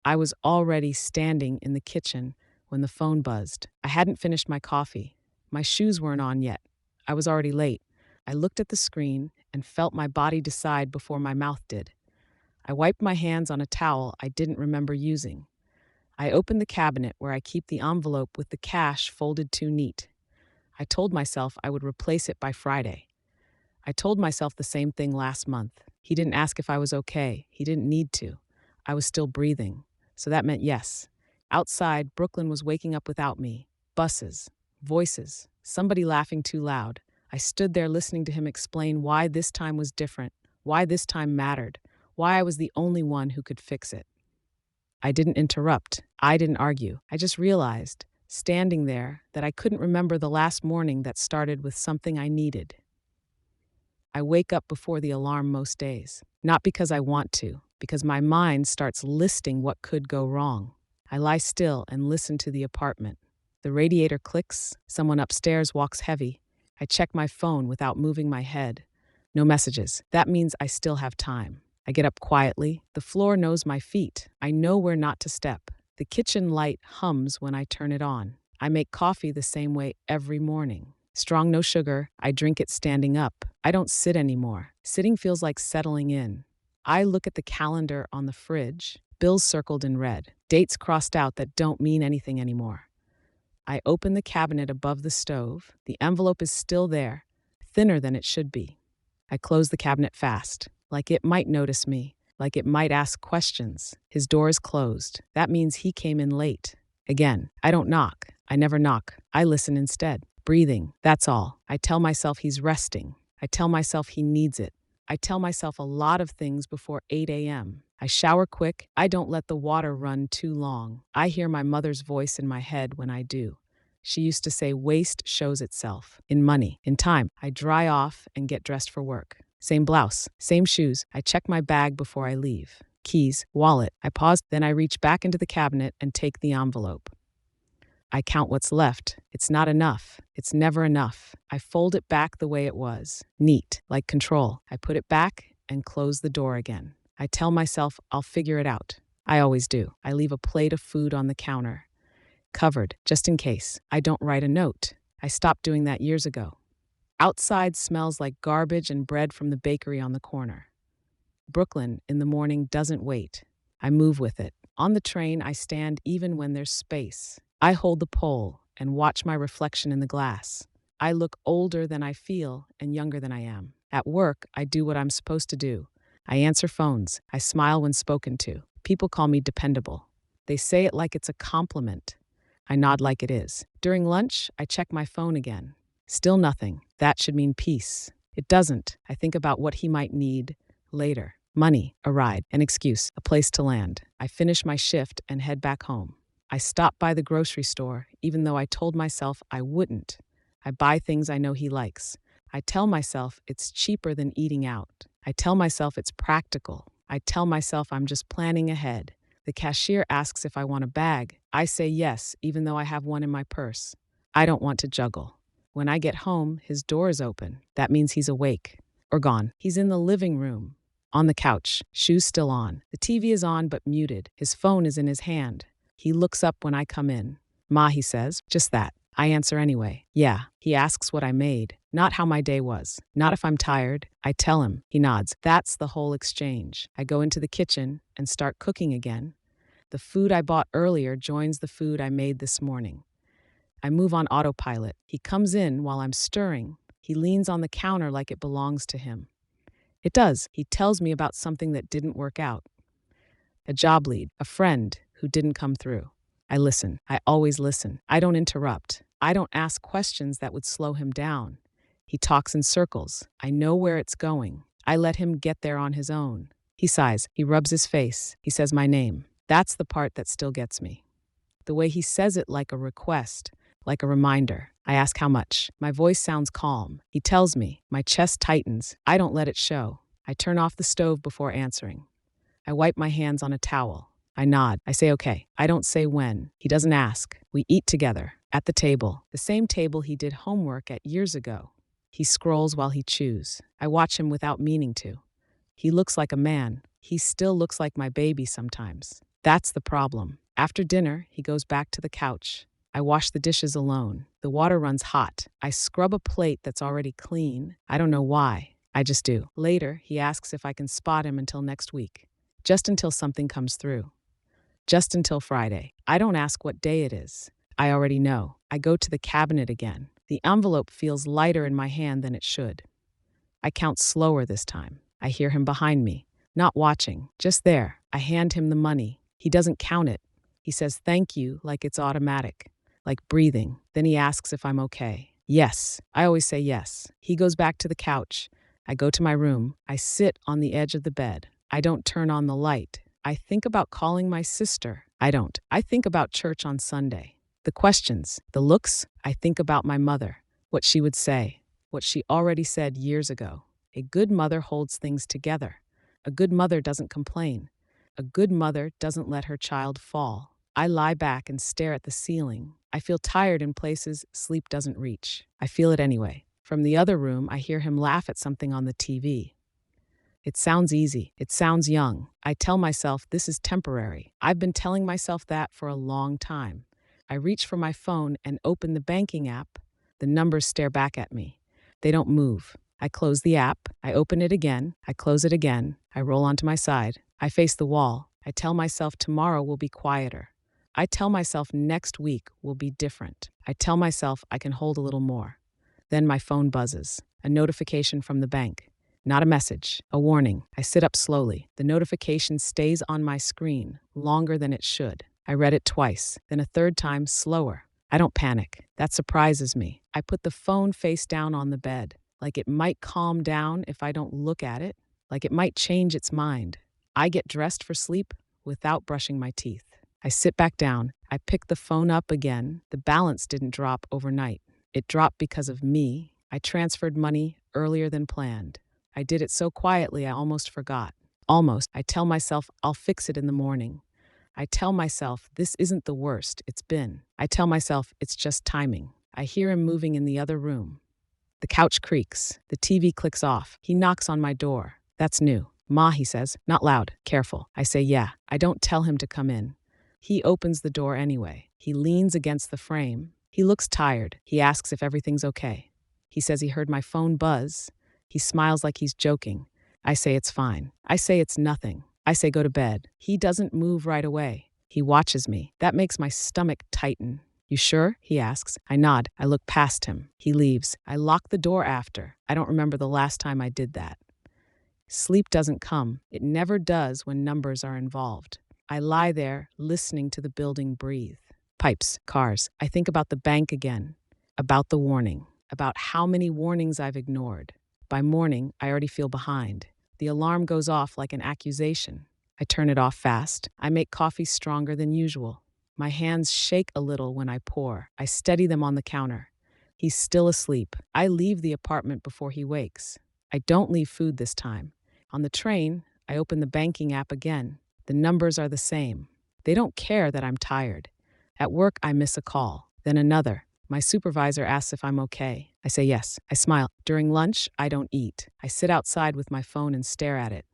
I was already standing in the kitchen when the phone buzzed. I hadn't finished my coffee. My shoes weren't on yet. I was already late. I looked at the screen and felt my body decide before my mouth did. I wiped my hands on a towel I didn't remember using. I opened the cabinet where I keep the envelope with the cash folded too neat. I told myself I would replace it by Friday. I told myself the same thing last month. He didn't ask if I was okay. He didn't need to. I was still breathing. So that meant yes. Outside, Brooklyn was waking up without me. Buses, voices, somebody laughing too loud. I stood there listening to him explain why this time was different, why this time mattered, why I was the only one who could fix it. I didn't interrupt. I didn't argue. I just realized, standing there, that I couldn't remember the last morning that started with something I needed. I wake up before the alarm most days. Not because I want to, because my mind starts listing what could go wrong. I lie still and listen to the apartment. The radiator clicks, someone upstairs walks heavy. I check my phone without moving my head. No messages. That means I still have time. I get up quietly. The floor knows my feet. I know where not to step. The kitchen light hums when I turn it on. I make coffee the same way every morning. Strong, no sugar. I drink it standing up. I don't sit anymore. Sitting feels like settling in. I look at the calendar on the fridge. Bills circled in red. Dates crossed out that don't mean anything anymore. I open the cabinet above the stove. The envelope is still there, thinner than it should be. I close the cabinet fast, like it might notice me, like it might ask questions. His door is closed. That means he came in late. Again, I don't knock. I never knock. I listen instead. Breathing, that's all. I tell myself he's resting. I tell myself he needs it. I tell myself a lot of things before 8 a.m. I shower quick. I don't let the water run too long. I hear my mother's voice in my head when I do. She used to say waste shows itself in money, in time. I dry off and get dressed for work. Same blouse, same shoes. I check my bag before I leave. Keys, wallet. I pause, then I reach back into the cabinet and take the envelope. I count what's left. It's not enough. It's never enough. I fold it back the way it was. Neat, like control. I put it back and close the door again. I tell myself I'll figure it out. I always do. I leave a plate of food on the counter, covered, just in case. I don't write a note. I stopped doing that years ago. Outside smells like garbage and bread from the bakery on the corner. Brooklyn in the morning doesn't wait. I move with it. On the train, I stand even when there's space. I hold the pole and watch my reflection in the glass. I look older than I feel and younger than I am. At work, I do what I'm supposed to do. I answer phones. I smile when spoken to. People call me dependable. They say it like it's a compliment. I nod like it is. During lunch, I check my phone again. Still nothing. That should mean peace. It doesn't. I think about what he might need later. Money, a ride, an excuse, a place to land. I finish my shift and head back home. I stop by the grocery store, even though I told myself I wouldn't. I buy things I know he likes. I tell myself it's cheaper than eating out. I tell myself it's practical. I tell myself I'm just planning ahead. The cashier asks if I want a bag. I say yes, even though I have one in my purse. I don't want to juggle. When I get home, his door is open. That means he's awake. Or gone. He's in the living room. On the couch, shoes still on. The TV is on but muted. His phone is in his hand. He looks up when I come in. Ma, he says. Just that. I answer anyway. Yeah. He asks what I made, not how my day was, not if I'm tired. I tell him. He nods. That's the whole exchange. I go into the kitchen and start cooking again. The food I bought earlier joins the food I made this morning. I move on autopilot. He comes in while I'm stirring. He leans on the counter like it belongs to him. It does. He tells me about something that didn't work out. A job lead, a friend who didn't come through. I listen. I always listen. I don't interrupt. I don't ask questions that would slow him down. He talks in circles. I know where it's going. I let him get there on his own. He sighs. He rubs his face. He says my name. That's the part that still gets me. The way he says it like a request, like a reminder. I ask how much. My voice sounds calm. He tells me. My chest tightens. I don't let it show. I turn off the stove before answering. I wipe my hands on a towel. I nod. I say okay. I don't say when. He doesn't ask. We eat together. At the table. The same table he did homework at years ago. He scrolls while he chews. I watch him without meaning to. He looks like a man. He still looks like my baby sometimes. That's the problem. After dinner, he goes back to the couch. I wash the dishes alone. The water runs hot. I scrub a plate that's already clean. I don't know why. I just do. Later, he asks if I can spot him until next week. Just until something comes through. Just until Friday. I don't ask what day it is. I already know. I go to the cabinet again. The envelope feels lighter in my hand than it should. I count slower this time. I hear him behind me, not watching, just there. I hand him the money. He doesn't count it. He says thank you like it's automatic, like breathing. Then he asks if I'm okay. Yes. I always say yes. He goes back to the couch. I go to my room. I sit on the edge of the bed. I don't turn on the light. I think about calling my sister. I don't. I think about church on Sunday. The questions, the looks, I think about my mother, what she would say, what she already said years ago. A good mother holds things together. A good mother doesn't complain. A good mother doesn't let her child fall. I lie back and stare at the ceiling. I feel tired in places sleep doesn't reach. I feel it anyway. From the other room, I hear him laugh at something on the TV. It sounds easy. It sounds young. I tell myself this is temporary. I've been telling myself that for a long time. I reach for my phone and open the banking app. The numbers stare back at me. They don't move. I close the app. I open it again. I close it again. I roll onto my side. I face the wall. I tell myself tomorrow will be quieter. I tell myself next week will be different. I tell myself I can hold a little more. Then my phone buzzes. A notification from the bank. Not a message, a warning. I sit up slowly. The notification stays on my screen longer than it should. I read it twice, then a third time slower. I don't panic. That surprises me. I put the phone face down on the bed, like it might calm down if I don't look at it, like it might change its mind. I get dressed for sleep without brushing my teeth. I sit back down. I pick the phone up again. The balance didn't drop overnight. It dropped because of me. I transferred money earlier than planned. I did it so quietly I almost forgot. Almost. I tell myself I'll fix it in the morning. I tell myself this isn't the worst it's been. I tell myself it's just timing. I hear him moving in the other room. The couch creaks. The TV clicks off. He knocks on my door. That's new. Ma, he says. Not loud. Careful. I say yeah. I don't tell him to come in. He opens the door anyway. He leans against the frame. He looks tired. He asks if everything's okay. He says he heard my phone buzz. He smiles like he's joking. I say it's fine. I say it's nothing. I say go to bed. He doesn't move right away. He watches me. That makes my stomach tighten. You sure? He asks. I nod. I look past him. He leaves. I lock the door after. I don't remember the last time I did that. Sleep doesn't come. It never does when numbers are involved. I lie there, listening to the building breathe. Pipes, cars. I think about the bank again. About the warning. About how many warnings I've ignored. By morning, I already feel behind. The alarm goes off like an accusation. I turn it off fast. I make coffee stronger than usual. My hands shake a little when I pour. I steady them on the counter. He's still asleep. I leave the apartment before he wakes. I don't leave food this time. On the train, I open the banking app again. The numbers are the same. They don't care that I'm tired. At work, I miss a call, then another. My supervisor asks if I'm okay. I say yes. I smile. During lunch, I don't eat. I sit outside with my phone and stare at it.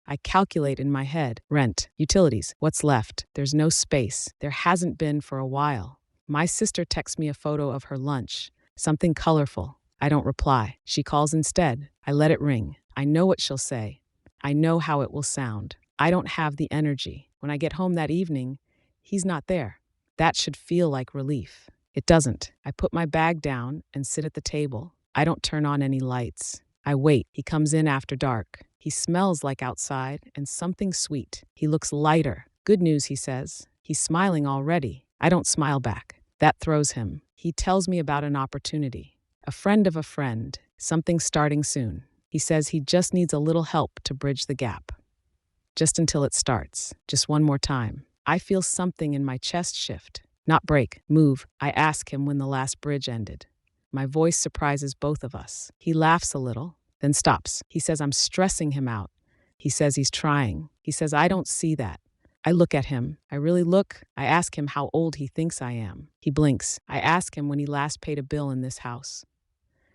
I calculate in my head. Rent, utilities, what's left. There's no space. There hasn't been for a while. My sister texts me a photo of her lunch. Something colorful. I don't reply. She calls instead. I let it ring. I know what she'll say. I know how it will sound. I don't have the energy. When I get home that evening, he's not there. That should feel like relief. It doesn't. I put my bag down and sit at the table. I don't turn on any lights. I wait. He comes in after dark. He smells like outside and something sweet. He looks lighter. Good news, he says. He's smiling already. I don't smile back. That throws him. He tells me about an opportunity. A friend of a friend. Something starting soon. He says he just needs a little help to bridge the gap. Just until it starts. Just one more time. I feel something in my chest shift. Not break, move. I ask him when the last bridge ended. My voice surprises both of us. He laughs a little, then stops. He says I'm stressing him out. He says he's trying. He says I don't see that. I look at him. I really look. I ask him how old he thinks I am. He blinks. I ask him when he last paid a bill in this house.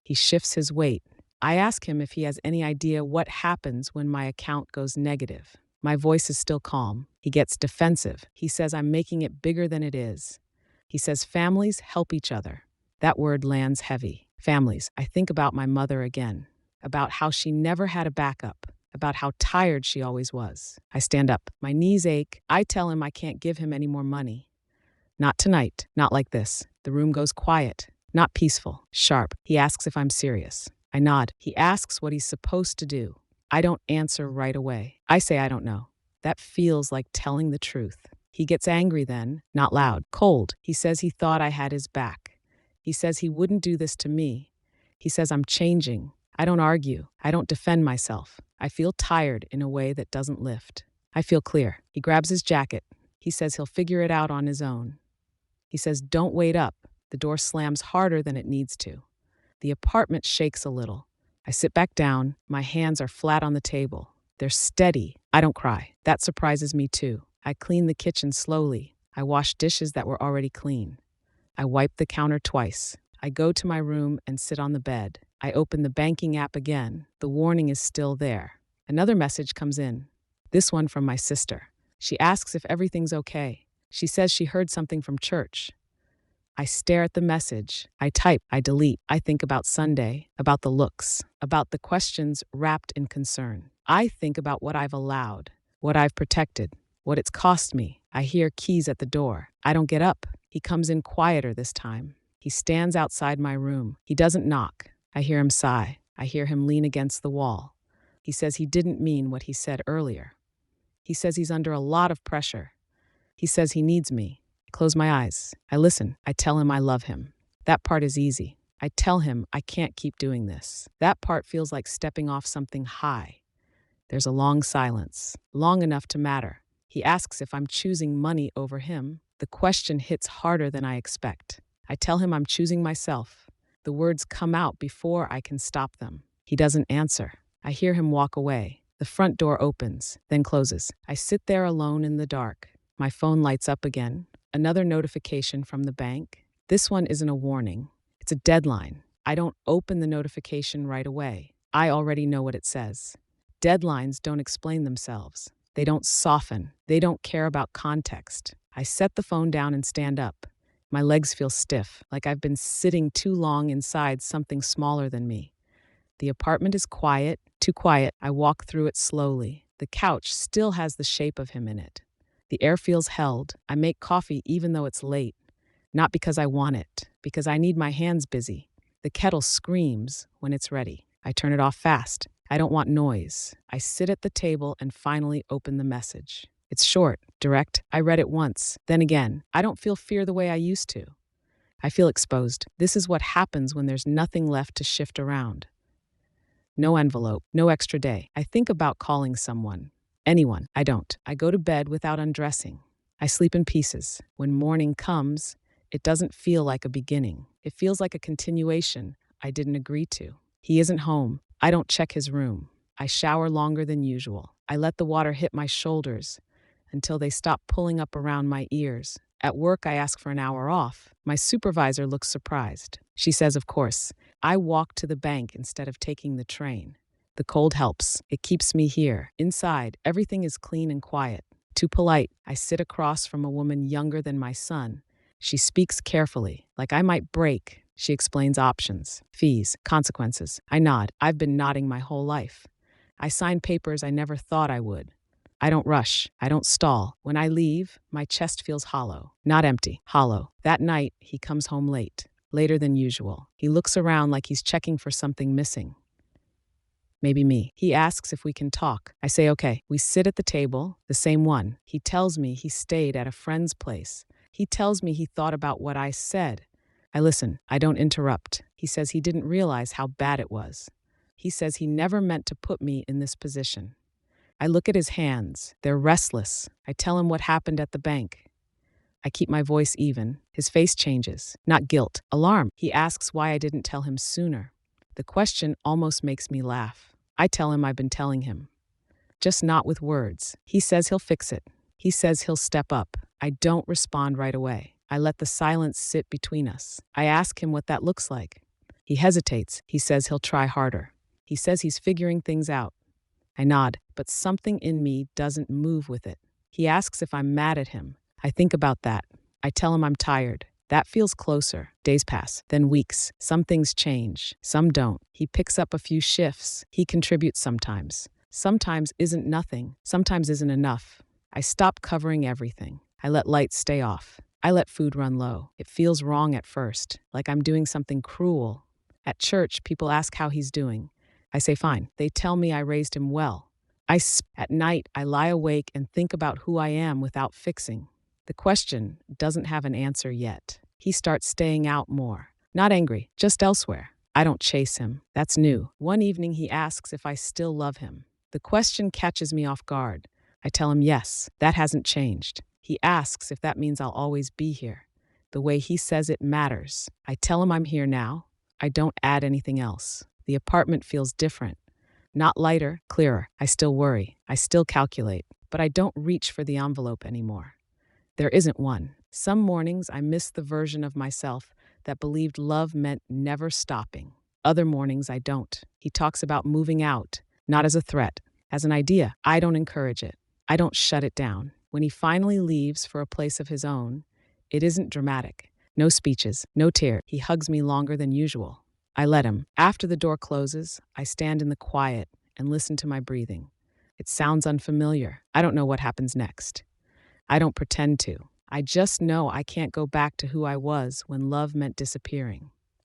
He shifts his weight. I ask him if he has any idea what happens when my account goes negative. My voice is still calm. He gets defensive. He says I'm making it bigger than it is. He says families help each other. That word lands heavy. Families. I think about my mother again, about how she never had a backup, about how tired she always was. I stand up. My knees ache. I tell him I can't give him any more money. Not tonight. Not like this. The room goes quiet. Not peaceful. Sharp. He asks if I'm serious. I nod. He asks what he's supposed to do. I don't answer right away. I say I don't know. That feels like telling the truth. He gets angry then, not loud, cold. He says he thought I had his back. He says he wouldn't do this to me. He says I'm changing. I don't argue. I don't defend myself. I feel tired in a way that doesn't lift. I feel clear. He grabs his jacket. He says he'll figure it out on his own. He says, don't wait up. The door slams harder than it needs to. The apartment shakes a little. I sit back down. My hands are flat on the table. They're steady. I don't cry. That surprises me too. I clean the kitchen slowly. I wash dishes that were already clean. I wipe the counter twice. I go to my room and sit on the bed. I open the banking app again. The warning is still there. Another message comes in. This one from my sister. She asks if everything's okay. She says she heard something from church. I stare at the message. I type. I delete. I think about Sunday, about the looks, about the questions wrapped in concern. I think about what I've allowed, what I've protected, what it's cost me. I hear keys at the door. I don't get up. He comes in quieter this time. He stands outside my room. He doesn't knock. I hear him sigh. I hear him lean against the wall. He says he didn't mean what he said earlier. He says he's under a lot of pressure. He says he needs me. I close my eyes. I listen. I tell him I love him. That part is easy. I tell him I can't keep doing this. That part feels like stepping off something high. There's a long silence, long enough to matter. He asks if I'm choosing money over him. The question hits harder than I expect. I tell him I'm choosing myself. The words come out before I can stop them. He doesn't answer. I hear him walk away. The front door opens, then closes. I sit there alone in the dark. My phone lights up again. Another notification from the bank. This one isn't a warning. It's a deadline. I don't open the notification right away. I already know what it says. Deadlines don't explain themselves. They don't soften. They don't care about context. I set the phone down and stand up. My legs feel stiff, like I've been sitting too long inside something smaller than me. The apartment is quiet, too quiet. I walk through it slowly. The couch still has the shape of him in it. The air feels held. I make coffee even though it's late. Not because I want it, because I need my hands busy. The kettle screams when it's ready. I turn it off fast. I don't want noise. I sit at the table and finally open the message. It's short, direct. I read it once, then again. I don't feel fear the way I used to. I feel exposed. This is what happens when there's nothing left to shift around. No envelope, no extra day. I think about calling someone. Anyone. I don't. I go to bed without undressing. I sleep in pieces. When morning comes, it doesn't feel like a beginning. It feels like a continuation I didn't agree to. He isn't home. I don't check his room. I shower longer than usual. I let the water hit my shoulders until they stop pulling up around my ears. At work, I ask for an hour off. My supervisor looks surprised. She says, of course. I walk to the bank instead of taking the train. The cold helps. It keeps me here. Inside, everything is clean and quiet. Too polite. I sit across from a woman younger than my son. She speaks carefully, like I might break. She explains options, fees, consequences. I nod. I've been nodding my whole life. I sign papers I never thought I would. I don't rush. I don't stall. When I leave, my chest feels hollow. Not empty, hollow. That night, he comes home late. Later than usual. He looks around like he's checking for something missing. Maybe me. He asks if we can talk. I say okay. We sit at the table, the same one. He tells me he stayed at a friend's place. He tells me he thought about what I said. I listen. I don't interrupt. He says he didn't realize how bad it was. He says he never meant to put me in this position. I look at his hands. They're restless. I tell him what happened at the bank. I keep my voice even. His face changes. Not guilt. Alarm. He asks why I didn't tell him sooner. The question almost makes me laugh. I tell him I've been telling him. Just not with words. He says he'll fix it. He says he'll step up. I don't respond right away. I let the silence sit between us. I ask him what that looks like. He hesitates. He says he'll try harder. He says he's figuring things out. I nod, but something in me doesn't move with it. He asks if I'm mad at him. I think about that. I tell him I'm tired. That feels closer. Days pass, then weeks. Some things change, some don't. He picks up a few shifts. He contributes sometimes. Sometimes isn't nothing. Sometimes isn't enough. I stop covering everything. I let lights stay off. I let food run low. It feels wrong at first, like I'm doing something cruel. At church, people ask how he's doing. I say fine. They tell me I raised him well. At night, I lie awake and think about who I am without fixing. The question doesn't have an answer yet. He starts staying out more. Not angry, just elsewhere. I don't chase him. That's new. One evening, he asks if I still love him. The question catches me off guard. I tell him yes, that hasn't changed. He asks if that means I'll always be here. The way he says it matters. I tell him I'm here now. I don't add anything else. The apartment feels different. Not lighter, clearer. I still worry. I still calculate. But I don't reach for the envelope anymore. There isn't one. Some mornings I miss the version of myself that believed love meant never stopping. Other mornings I don't. He talks about moving out, not as a threat, as an idea. I don't encourage it. I don't shut it down. When he finally leaves for a place of his own, it isn't dramatic. No speeches, no tears. He hugs me longer than usual. I let him. After the door closes, I stand in the quiet and listen to my breathing. It sounds unfamiliar. I don't know what happens next. I don't pretend to. I just know I can't go back to who I was when love meant disappearing.